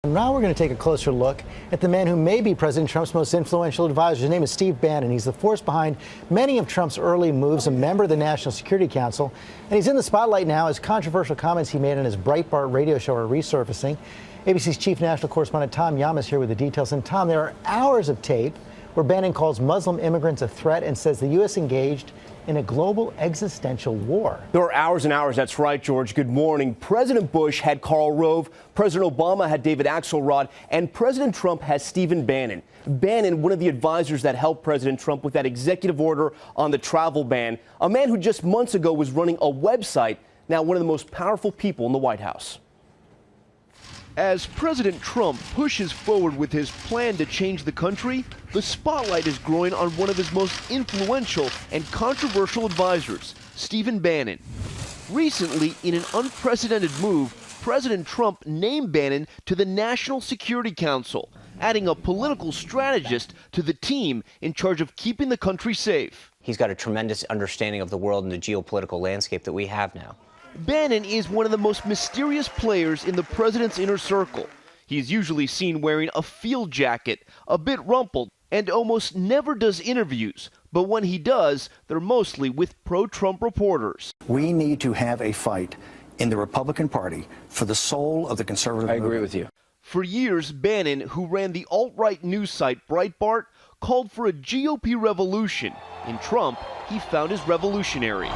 And now we're going to take a closer look at the man who may be President Trump's most influential advisor. His name is Steve Bannon. He's the force behind many of Trump's early moves, a member of the National Security Council. And he's in the spotlight now as controversial comments he made on his Breitbart radio show are resurfacing. ABC's chief national correspondent Tom Yam is here with the details. And Tom, there are hours of tape where Bannon calls Muslim immigrants a threat and says the U.S. engaged in a global existential war. There are hours and hours. That's right, George. Good morning. President Bush had Karl Rove, President Obama had David Axelrod, and President Trump has Stephen Bannon. Bannon, one of the advisors that helped President Trump with that executive order on the travel ban, a man who just months ago was running a website, now one of the most powerful people in the White House. As President Trump pushes forward with his plan to change the country, the spotlight is growing on one of his most influential and controversial advisors, Stephen Bannon. Recently, in an unprecedented move, President Trump named Bannon to the National Security Council, adding a political strategist to the team in charge of keeping the country safe. He's got a tremendous understanding of the world and the geopolitical landscape that we have now. Bannon is one of the most mysterious players in the president's inner circle. He's usually seen wearing a field jacket, a bit rumpled, and almost never does interviews. But when he does, they're mostly with pro-Trump reporters. We need to have a fight in the Republican Party for the soul of the conservative movement. I agree with you. For years, Bannon, who ran the alt-right news site Breitbart, called for a GOP revolution. In Trump, he found his revolutionary.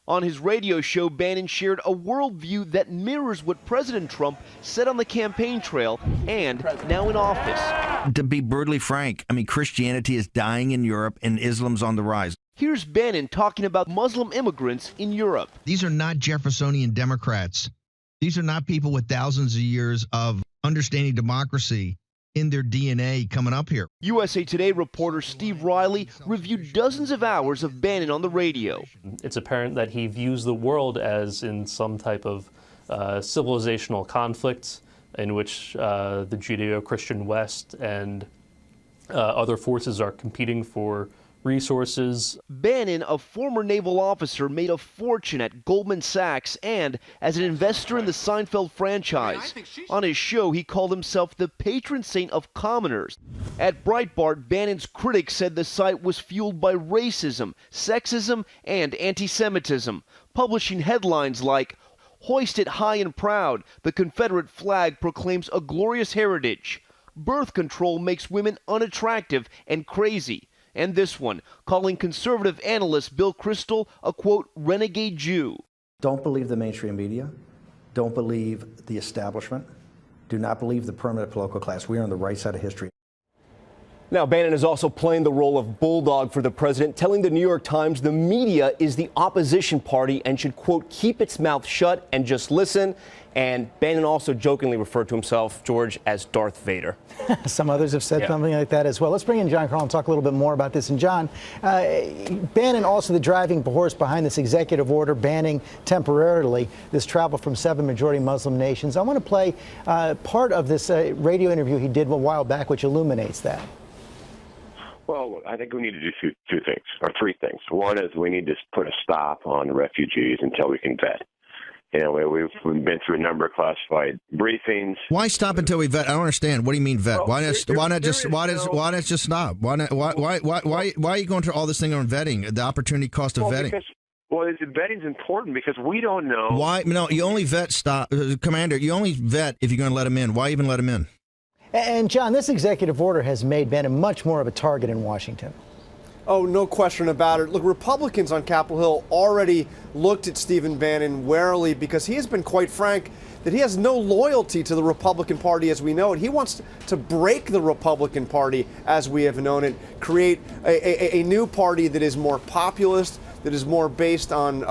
On his radio show, Bannon shared a worldview that mirrors what President Trump said on the campaign trail and now in office. To be brutally frank, I mean, Christianity is dying in Europe and Islam's on the rise. Here's Bannon talking about Muslim immigrants in Europe. These are not Jeffersonian Democrats. These are not people with thousands of years of understanding democracy in their DNA coming up here. USA Today reporter Steve Riley reviewed dozens of hours of Bannon on the radio. It's apparent that he views the world as in some type of civilizational conflict in which the Judeo-Christian West and other forces are competing for resources. Bannon, a former naval officer, made a fortune at Goldman Sachs and as an investor in the Seinfeld franchise. On his show, he called himself the patron saint of commoners. At Breitbart, Bannon's critics said the site was fueled by racism, sexism, and anti-Semitism, publishing headlines like, "Hoist it high and proud, the Confederate flag proclaims a glorious heritage. Birth control makes women unattractive and crazy." And this one, calling conservative analyst Bill Kristol a, quote, renegade Jew. Don't believe the mainstream media. Don't believe the establishment. Do not believe the permanent political class. We are on the right side of history. Now, Bannon is also playing the role of bulldog for the president, telling the New York Times the media is the opposition party and should, quote, keep its mouth shut and just listen. And Bannon also jokingly referred to himself, George, as Darth Vader. Some others have said something like that as well. Let's bring in John Carl and talk a little bit more about this. And John, Bannon also the driving force behind this executive order banning temporarily this travel from 7 majority Muslim nations. I want to play part of this radio interview he did a while back, which illuminates that. Well, I think we need to do two things, or three things. One is we need to put a stop on refugees until we can vet. You know, we've been through a number of classified briefings. Why stop until we vet? I don't understand. What do you mean vet? Why not just stop? Why are you going through all this thing on vetting? The opportunity cost of vetting. Vetting's important because we don't know. Why? No, you only vet. Commander. You only vet if you're going to let him in. Why even let him in? And John, this executive order has made Bannon much more of a target in Washington. Oh, no question about it. Look, Republicans on Capitol Hill already looked at Stephen Bannon warily because he has been quite frank that he has no loyalty to the Republican Party as we know it. He wants to break the Republican Party as we have known it, create a new party that is more populist, that is more based on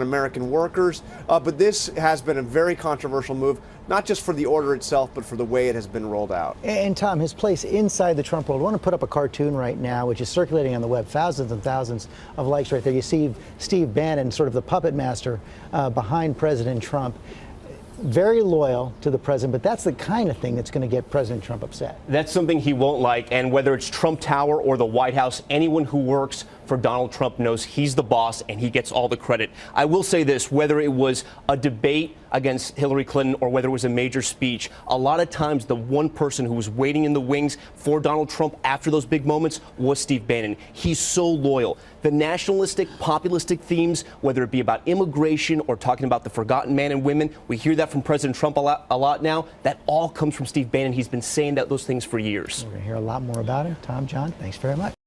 American workers. But this has been a very controversial move, not just for the order itself, but for the way it has been rolled out. And Tom, his place inside the Trump world. I want to put up a cartoon right now, which is circulating on the web, thousands and thousands of likes right there. You see Steve Bannon, sort of the puppet master behind President Trump. Very loyal to the president, but that's the kind of thing that's going to get President Trump upset. That's something he won't like, and whether it's Trump Tower or the White House, anyone who works for Donald Trump knows he's the boss and he gets all the credit. I will say this, whether it was a debate against Hillary Clinton or whether it was a major speech, a lot of times the one person who was waiting in the wings for Donald Trump after those big moments was Steve Bannon. He's so loyal. The nationalistic, populistic themes, whether it be about immigration or talking about the forgotten man and women, we hear that from President Trump a lot now. That all comes from Steve Bannon. He's been saying those things for years. We're going to hear a lot more about him. Tom, John, thanks very much.